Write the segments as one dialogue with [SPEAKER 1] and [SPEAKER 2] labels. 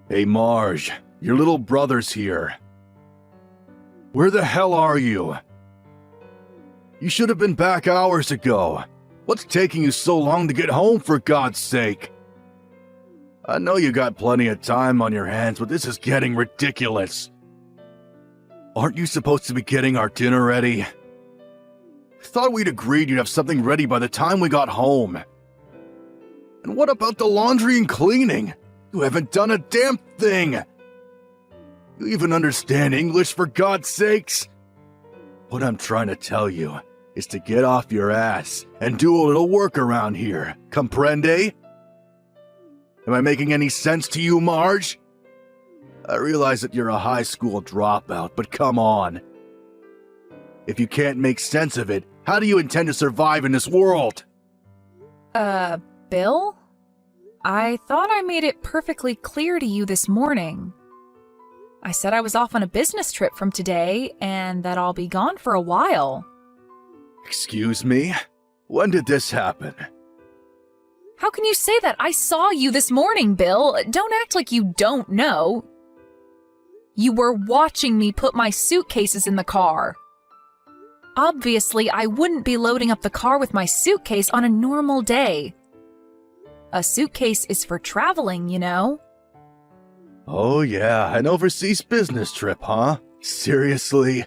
[SPEAKER 1] Hey Marge, your little brother's here. Where the hell are you? You should have been back hours ago. What's taking you so long to get home, for God's sake? I know you got plenty of time on your hands, but this is getting ridiculous. Aren't you supposed to be getting our dinner ready? Thought we'd agreed you'd have something ready by the time we got home. And what about the laundry and cleaning? You haven't done a damn thing! You even understand English, for God's sakes? What I'm trying to tell you is to get off your ass and do a little work around here. Comprende? Am I making any sense to you, Marge? I realize that you're a high school dropout, but come on. If you can't make sense of it, how do you intend to survive in this world?
[SPEAKER 2] Bill? I thought I made it perfectly clear to you this morning. I said I was off on a business trip from today, and that I'll be gone for a while.
[SPEAKER 1] Excuse me? When did this happen?
[SPEAKER 2] How can you say that? I saw you this morning, Bill. Don't act like you don't know. You were watching me put my suitcases in the car. Obviously, I wouldn't be loading up the car with my suitcase on a normal day. A suitcase is for traveling, you know?
[SPEAKER 1] Oh yeah, an overseas business trip, huh? Seriously?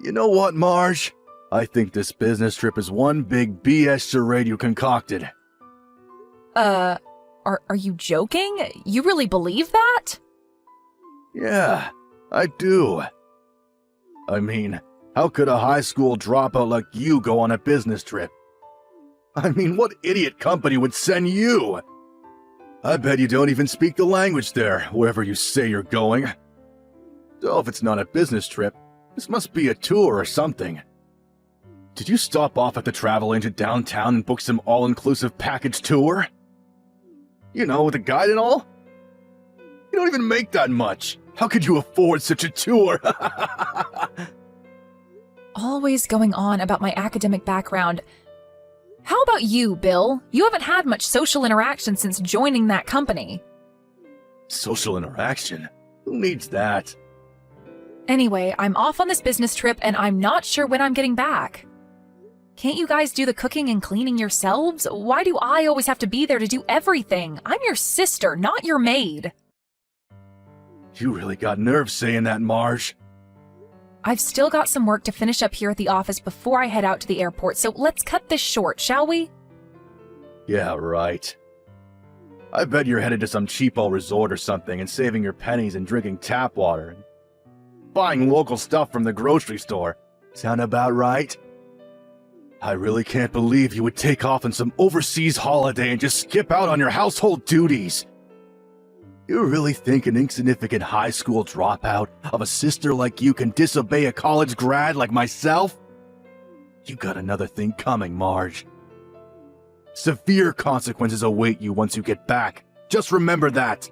[SPEAKER 1] You know what, Marge? I think this business trip is one big BS charade you concocted.
[SPEAKER 2] Are you joking? You really believe that?
[SPEAKER 1] Yeah, I do. I mean, how could a high school dropout like you go on a business trip? I mean, what idiot company would send you? I bet you don't even speak the language there, wherever you say you're going. So if it's not a business trip, this must be a tour or something. Did you stop off at the travel agent downtown and book some all-inclusive package tour? You know, with a guide and all? You don't even make that much. How could you afford such a tour?
[SPEAKER 2] Always going on about my academic background. How about you, Bill? You haven't had much social interaction since joining that company.
[SPEAKER 1] Social interaction? Who needs that?
[SPEAKER 2] Anyway, I'm off on this business trip and I'm not sure when I'm getting back. Can't you guys do the cooking and cleaning yourselves? Why do I always have to be there to do everything? I'm your sister, not your maid.
[SPEAKER 1] You really got nerve saying that, Marge.
[SPEAKER 2] I've still got some work to finish up here at the office before I head out to the airport, so let's cut this short, shall we?
[SPEAKER 1] Yeah, right. I bet you're headed to some cheapo resort or something and saving your pennies and drinking tap water and buying local stuff from the grocery store. Sound about right? I really can't believe you would take off on some overseas holiday and just skip out on your household duties. You really think an insignificant high school dropout of a sister like you can disobey a college grad like myself? You got another thing coming, Marge. Severe consequences await you once you get back. Just remember that.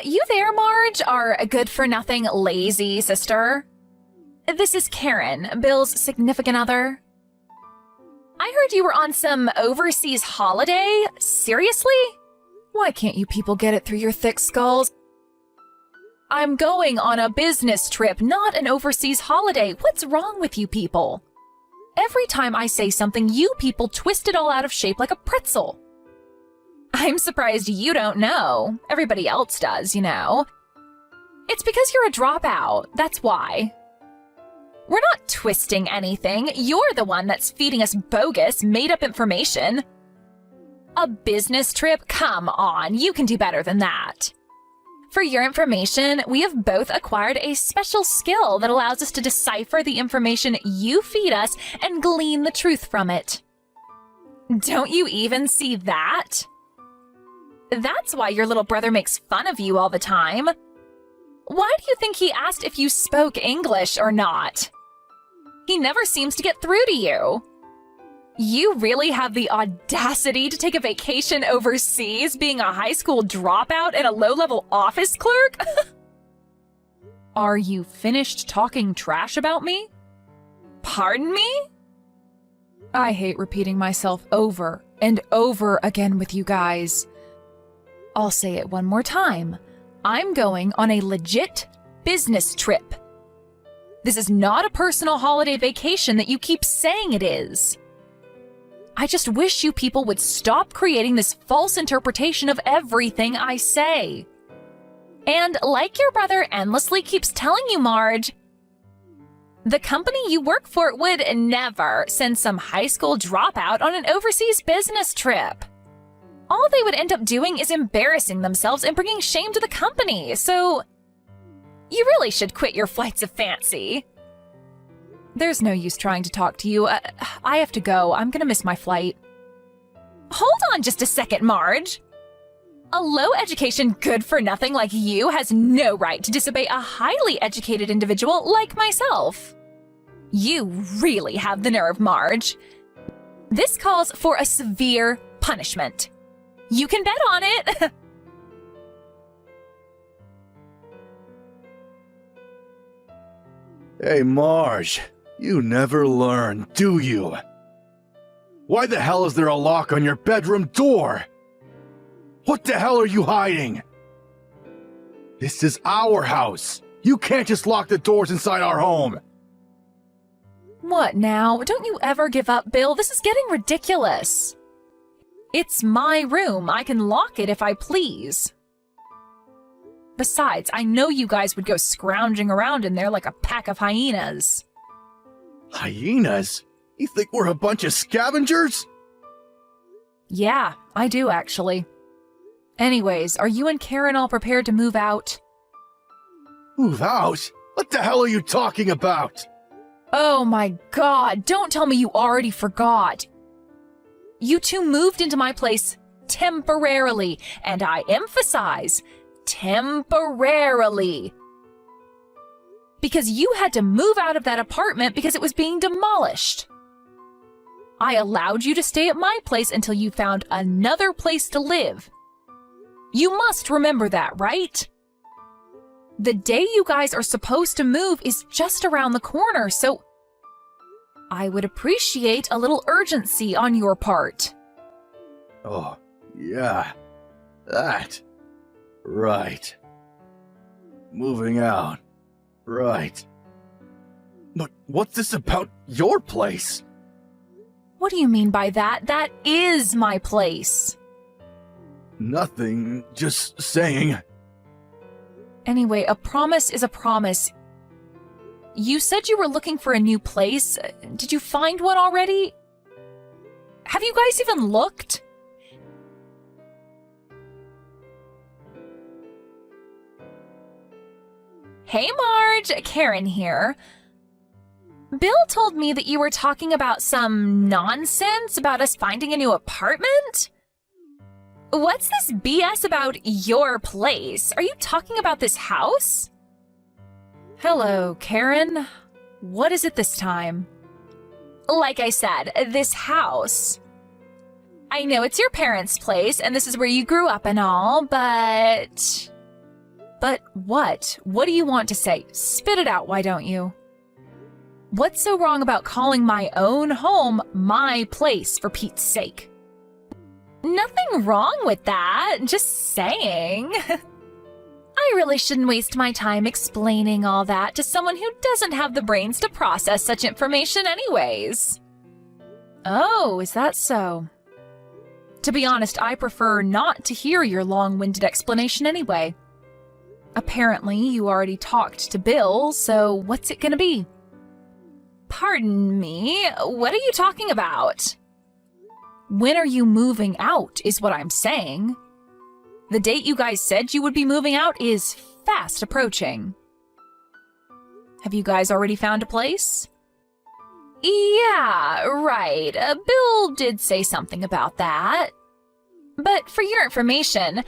[SPEAKER 2] You there, Marge, our good-for-nothing lazy sister? This is Karen, Bill's significant other. I heard you were on some overseas holiday. Seriously? Why can't you people get it through your thick skulls? I'm going on a business trip, not an overseas holiday. What's wrong with you people? Every time I say something, you people twist it all out of shape like a pretzel. I'm surprised you don't know. Everybody else does, you know. It's because you're a dropout, that's why. We're not twisting anything. You're the one that's feeding us bogus, made-up information. A business trip? Come on, you can do better than that. For your information, we have both acquired a special skill that allows us to decipher the information you feed us and glean the truth from it. Don't you even see that? That's why your little brother makes fun of you all the time. Why do you think he asked if you spoke English or not? He never seems to get through to you. You really have the audacity to take a vacation overseas being a high school dropout and a low-level office clerk? Are you finished talking trash about me? Pardon me? I hate repeating myself over and over again with you guys. I'll say it one more time. I'm going on a legit business trip. This is not a personal holiday vacation that you keep saying it is. I just wish you people would stop creating this false interpretation of everything I say. And like your brother endlessly keeps telling you, Marge, the company you work for would never send some high school dropout on an overseas business trip. All they would end up doing is embarrassing themselves and bringing shame to the company, so you really should quit your flights of fancy. There's no use trying to talk to you. I have to go. I'm gonna miss my flight. Hold on just a second, Marge. A low-education good-for-nothing like you has no right to disobey a highly educated individual like myself. You really have the nerve, Marge. This calls for a severe punishment. You can bet on it.
[SPEAKER 1] Hey, Marge, you never learn, do you? Why the hell is there a lock on your bedroom door? What the hell are you hiding? This is our house. You can't just lock the doors inside our home.
[SPEAKER 2] What now? Don't you ever give up, Bill. This is getting ridiculous. It's my room. I can lock it if I please. Besides, I know you guys would go scrounging around in there like a pack of hyenas.
[SPEAKER 1] Hyenas? You think we're a bunch of scavengers?
[SPEAKER 2] Yeah, I do actually. Anyways, are you and Karen all prepared to move out?
[SPEAKER 1] Move out? What the hell are you talking about?
[SPEAKER 2] Oh my god, don't tell me you already forgot. You two moved into my place temporarily, and I emphasize, temporarily. Because you had to move out of that apartment because it was being demolished. I allowed you to stay at my place until you found another place to live. You must remember that, right? The day you guys are supposed to move is just around the corner, so I would appreciate a little urgency on your part.
[SPEAKER 1] Oh, yeah. That. Right. Moving out. Right. But what's this about your place?
[SPEAKER 2] What do you mean by that? That is my place.
[SPEAKER 1] Nothing, just saying.
[SPEAKER 2] Anyway, a promise is a promise. You said you were looking for a new place. Did you find one already? Have you guys even looked? Hey Marge, Karen here. Bill told me that you were talking about some nonsense about us finding a new apartment? What's this BS about your place? Are you talking about this house? Hello, Karen. What is it this time? Like I said, this house. I know it's your parents' place and this is where you grew up and all, but... But what? What do you want to say? Spit it out, why don't you? What's so wrong about calling my own home my place, for Pete's sake? Nothing wrong with that, just saying. I really shouldn't waste my time explaining all that to someone who doesn't have the brains to process such information anyways. Oh, is that so? To be honest, I prefer not to hear your long-winded explanation anyway. Apparently, you already talked to Bill, so what's it gonna be? Pardon me, what are you talking about? When are you moving out, is what I'm saying. The date you guys said you would be moving out is fast approaching. Have you guys already found a place? Yeah, right. Bill did say something about that. But for your information, Bill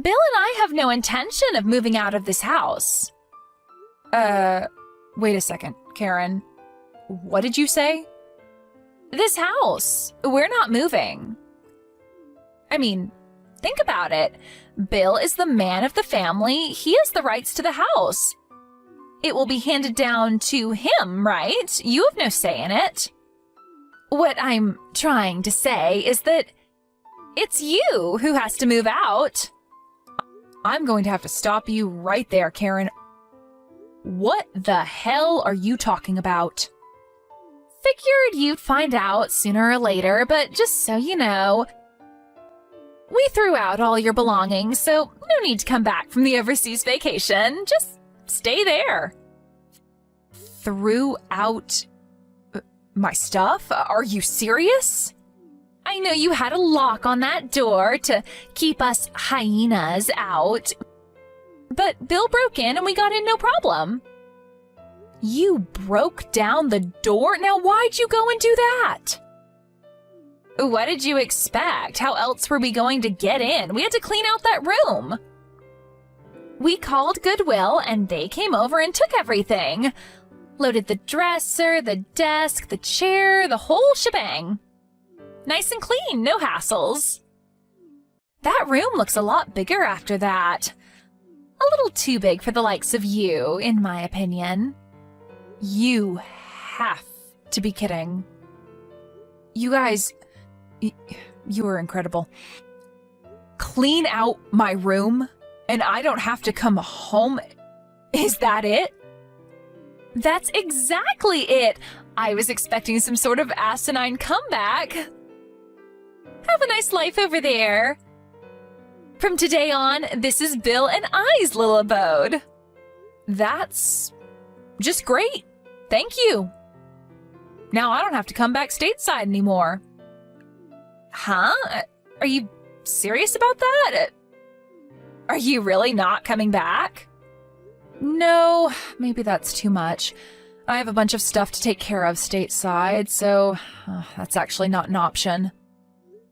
[SPEAKER 2] and I have no intention of moving out of this house. Wait a second, Karen. What did you say? This house. We're not moving. I mean, think about it. Bill is the man of the family. He has the rights to the house. It will be handed down to him, right? You have no say in it. What I'm trying to say is that it's you who has to move out. I'm going to have to stop you right there, Karen. What the hell are you talking about? Figured you'd find out sooner or later, but just so you know, we threw out all your belongings, so no need to come back from the overseas vacation. Just stay there. Threw out my stuff? Are you serious? I know you had a lock on that door to keep us hyenas out, but Bill broke in and we got in no problem. You broke down the door? Now why'd you go and do that? What did you expect? How else were we going to get in? We had to clean out that room. We called Goodwill and they came over and took everything. Loaded the dresser, the desk, the chair, the whole shebang. Nice and clean, no hassles. That room looks a lot bigger after that. A little too big for the likes of you, in my opinion. You have to be kidding. You guys, you are incredible. Clean out my room and I don't have to come home? Is that it? That's exactly it. I was expecting some sort of asinine comeback. Have a nice life over there. From today on, this is Bill and I's little abode. That's just great. Thank you. Now I don't have to come back stateside anymore. Huh? Are you serious about that? Are you really not coming back? No, maybe that's too much. I have a bunch of stuff to take care of stateside, so that's actually not an option.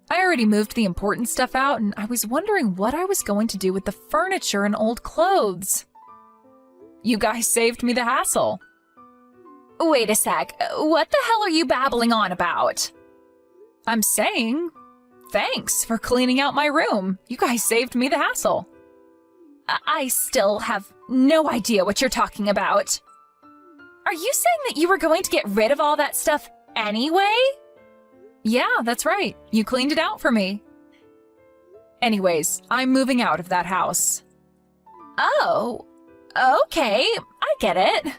[SPEAKER 2] I already moved the important stuff out, and I was wondering what I was going to do with the furniture and old clothes. You guys saved me the hassle. Wait a sec, what the hell are you babbling on about? I'm saying, thanks for cleaning out my room. You guys saved me the hassle. I still have no idea what you're talking about. Are you saying that you were going to get rid of all that stuff anyway? Yeah, that's right. You cleaned it out for me. Anyways, I'm moving out of that house. Oh, okay, I get it.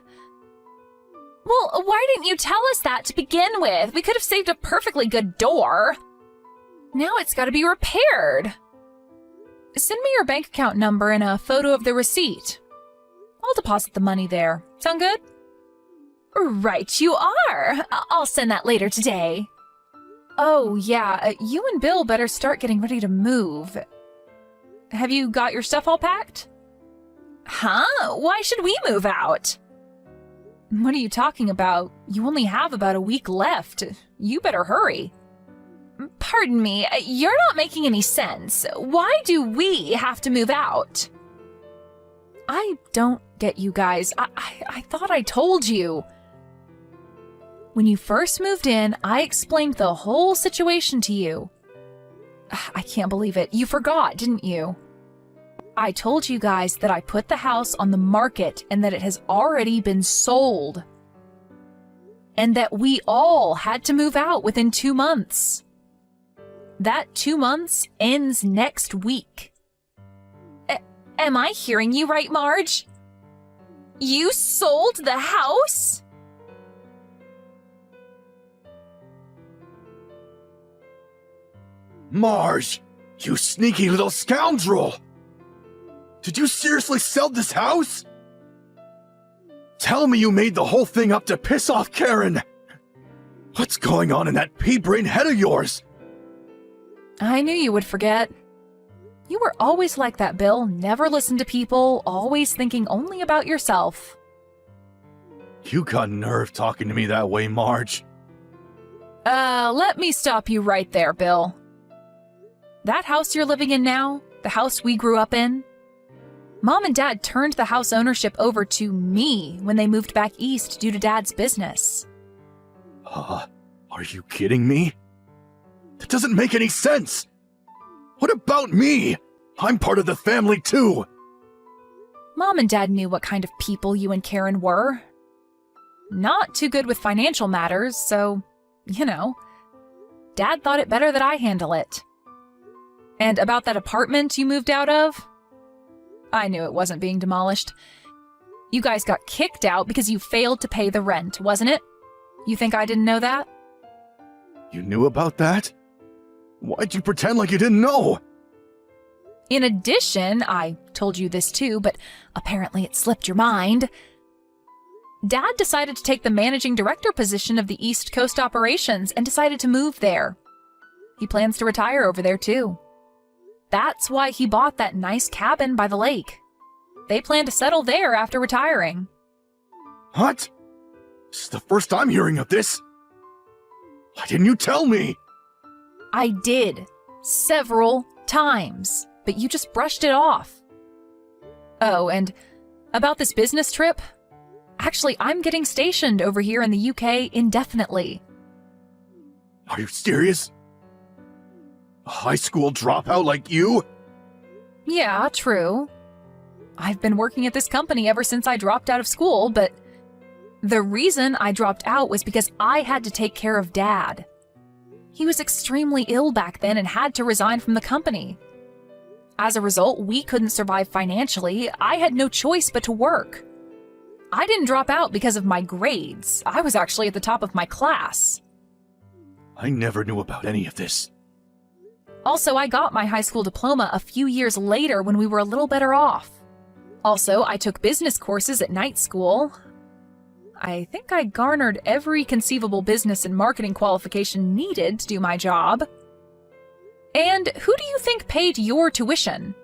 [SPEAKER 2] Well, why didn't you tell us that to begin with? We could have saved a perfectly good door. Now it's got to be repaired. Send me your bank account number and a photo of the receipt. I'll deposit the money there. Sound good? Right, you are. I'll send that later today. Oh, yeah, you and Bill better start getting ready to move. Have you got your stuff all packed? Huh? Why should we move out? What are you talking about? You only have about a week left. You better hurry. Pardon me, you're not making any sense. Why do we have to move out? I don't get you guys. I thought I told you. When you first moved in, I explained the whole situation to you. I can't believe it. You forgot, didn't you? I told you guys that I put the house on the market and that it has already been sold. And that we all had to move out within 2 months. That 2 months ends next week. Am I hearing you right, Marge? You sold the house?
[SPEAKER 1] Marge, you sneaky little scoundrel! Did you seriously sell this house? Tell me you made the whole thing up to piss off Karen! What's going on in that pea-brain head of yours?
[SPEAKER 2] I knew you would forget. You were always like that, Bill. Never listen to people, always thinking only about yourself.
[SPEAKER 1] You got nerve talking to me that way, Marge.
[SPEAKER 2] Let me stop you right there, Bill. That house you're living in now, the house we grew up in, Mom and Dad turned the house ownership over to me when they moved back east due to Dad's business.
[SPEAKER 1] Are you kidding me? That doesn't make any sense! What about me? I'm part of the family too!
[SPEAKER 2] Mom and Dad knew what kind of people you and Karen were. Not too good with financial matters, so, you know, Dad thought it better that I handle it. And about that apartment you moved out of? I knew it wasn't being demolished. You guys got kicked out because you failed to pay the rent, wasn't it? You think I didn't know that?
[SPEAKER 1] You knew about that? Why'd you pretend like you didn't know?
[SPEAKER 2] In addition, I told you this too, but apparently it slipped your mind. Dad decided to take the managing director position of the East Coast operations and decided to move there. He plans to retire over there too. That's why he bought that nice cabin by the lake. They plan to settle there after retiring.
[SPEAKER 1] What? This is the first I'm hearing of this. Why didn't you tell me?
[SPEAKER 2] I did. Several times. But you just brushed it off. Oh, and about this business trip? Actually, I'm getting stationed over here in the UK indefinitely.
[SPEAKER 1] Are you serious? A high school dropout like you?
[SPEAKER 2] Yeah, true. I've been working at this company ever since I dropped out of school, but the reason I dropped out was because I had to take care of Dad. He was extremely ill back then and had to resign from the company. As a result, we couldn't survive financially. I had no choice but to work. I didn't drop out because of my grades. I was actually at the top of my class.
[SPEAKER 1] I never knew about any of this.
[SPEAKER 2] Also, I got my high school diploma a few years later when we were a little better off. Also, I took business courses at night school. I think I garnered every conceivable business and marketing qualification needed to do my job. And who do you think paid your tuition?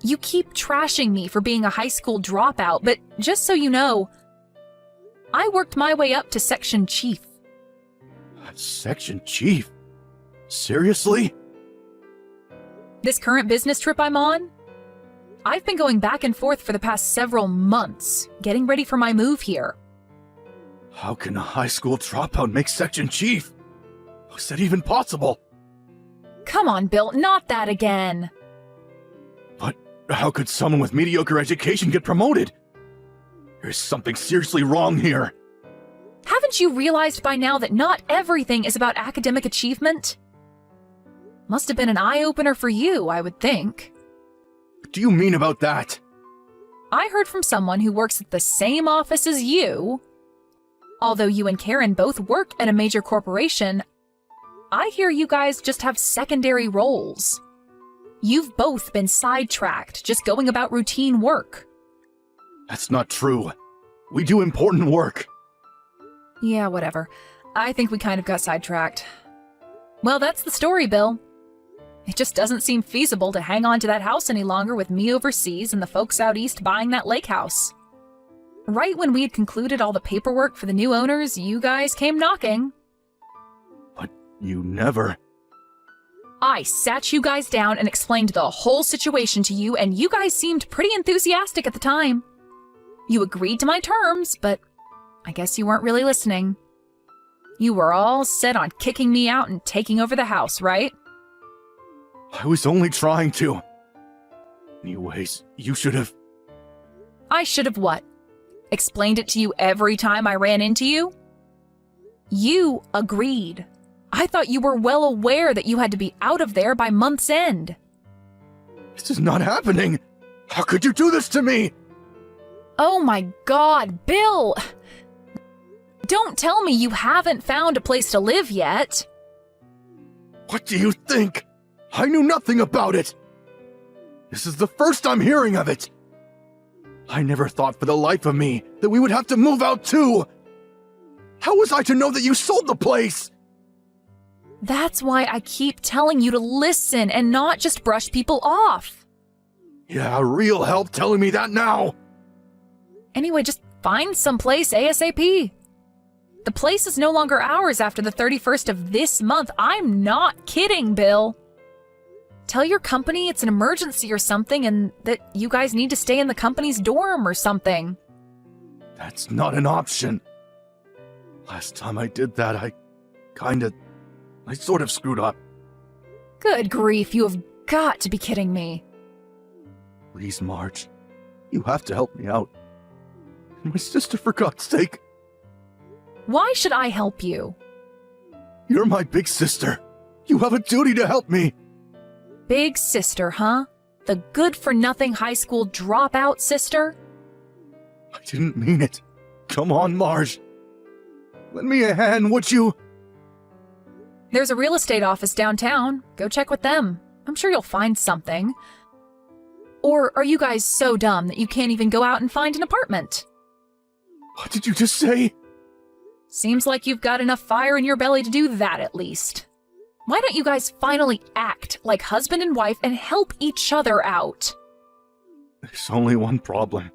[SPEAKER 2] You keep trashing me for being a high school dropout, but just so you know, I worked my way up to section chief.
[SPEAKER 1] Section chief? Seriously?
[SPEAKER 2] This current business trip I'm on? I've been going back and forth for the past several months, getting ready for my move here.
[SPEAKER 1] How can a high school dropout make section chief? Is that even possible?
[SPEAKER 2] Come on, Bill, not that again.
[SPEAKER 1] But how could someone with mediocre education get promoted? There's something seriously wrong here.
[SPEAKER 2] Haven't you realized by now that not everything is about academic achievement? Must have been an eye-opener for you, I would think.
[SPEAKER 1] What do you mean about that?
[SPEAKER 2] I heard from someone who works at the same office as you. Although you and Karen both work at a major corporation, I hear you guys just have secondary roles. You've both been sidetracked, just going about routine work.
[SPEAKER 1] That's not true. We do important work.
[SPEAKER 2] Yeah, whatever. I think we kind of got sidetracked. Well, that's the story, Bill. It just doesn't seem feasible to hang on to that house any longer with me overseas and the folks out east buying that lake house. Right when we had concluded all the paperwork for the new owners, you guys came knocking.
[SPEAKER 1] But you never...
[SPEAKER 2] I sat you guys down and explained the whole situation to you, and you guys seemed pretty enthusiastic at the time. You agreed to my terms, but I guess you weren't really listening. You were all set on kicking me out and taking over the house, right?
[SPEAKER 1] I was only trying to. Anyways, you should have...
[SPEAKER 2] I should have what? Explained it to you every time I ran into you? You agreed. I thought you were well aware that you had to be out of there by month's end.
[SPEAKER 1] This is not happening. How could you do this to me?
[SPEAKER 2] Oh my God, Bill! Don't tell me you haven't found a place to live yet.
[SPEAKER 1] What do you think? I knew nothing about it. This is the first I'm hearing of it. I never thought for the life of me that we would have to move out too. How was I to know that you sold the place?
[SPEAKER 2] That's why I keep telling you to listen and not just brush people off.
[SPEAKER 1] Yeah, real help telling me that now.
[SPEAKER 2] Anyway, just find someplace ASAP. The place is no longer ours after the 31st of this month. I'm not kidding, Bill. Tell your company it's an emergency or something and that you guys need to stay in the company's dorm or something.
[SPEAKER 1] That's not an option. Last time I did that, I sort of screwed up.
[SPEAKER 2] Good grief, you have got to be kidding me.
[SPEAKER 1] Please, Marge. You have to help me out. My sister, for God's sake.
[SPEAKER 2] Why should I help you?
[SPEAKER 1] You're my big sister. You have a duty to help me.
[SPEAKER 2] Big sister, huh? The good-for-nothing high school dropout sister?
[SPEAKER 1] I didn't mean it. Come on, Marge. Lend me a hand, would you?
[SPEAKER 2] There's a real estate office downtown. Go check with them. I'm sure you'll find something. Or are you guys so dumb that you can't even go out and find an apartment?
[SPEAKER 1] What did you just say?
[SPEAKER 2] Seems like you've got enough fire in your belly to do that at least. Why don't you guys finally act like husband and wife and help each other out?
[SPEAKER 1] There's only one problem.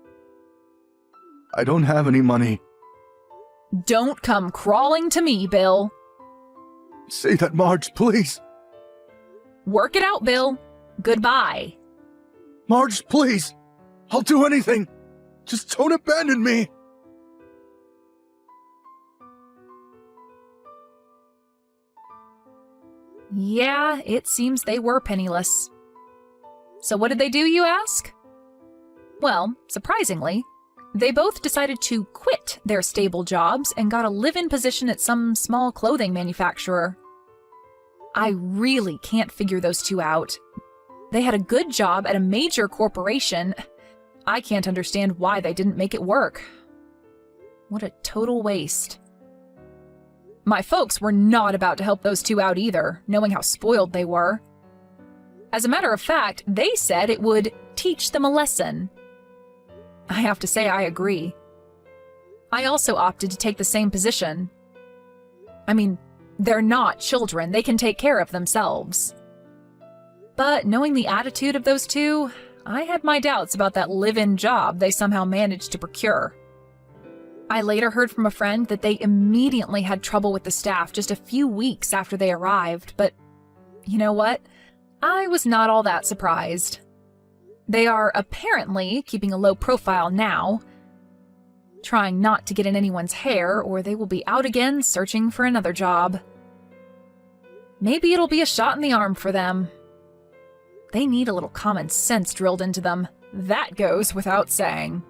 [SPEAKER 1] I don't have any money.
[SPEAKER 2] Don't come crawling to me, Bill.
[SPEAKER 1] Say that, Marge, please.
[SPEAKER 2] Work it out, Bill. Goodbye.
[SPEAKER 1] Marge, please. I'll do anything. Just don't abandon me.
[SPEAKER 2] Yeah, it seems they were penniless. So what did they do, you ask? Well, surprisingly, they both decided to quit their stable jobs and got a live-in position at some small clothing manufacturer. I really can't figure those two out. They had a good job at a major corporation. I can't understand why they didn't make it work. What a total waste. My folks were not about to help those two out either, knowing how spoiled they were. As a matter of fact, they said it would teach them a lesson. I have to say I agree. I also opted to take the same position. I mean, they're not children, they can take care of themselves. But knowing the attitude of those two, I had my doubts about that live-in job they somehow managed to procure. I later heard from a friend that they immediately had trouble with the staff just a few weeks after they arrived, but you know what? I was not all that surprised. They are apparently keeping a low profile now, trying not to get in anyone's hair, or they will be out again searching for another job. Maybe it'll be a shot in the arm for them. They need a little common sense drilled into them. That goes without saying.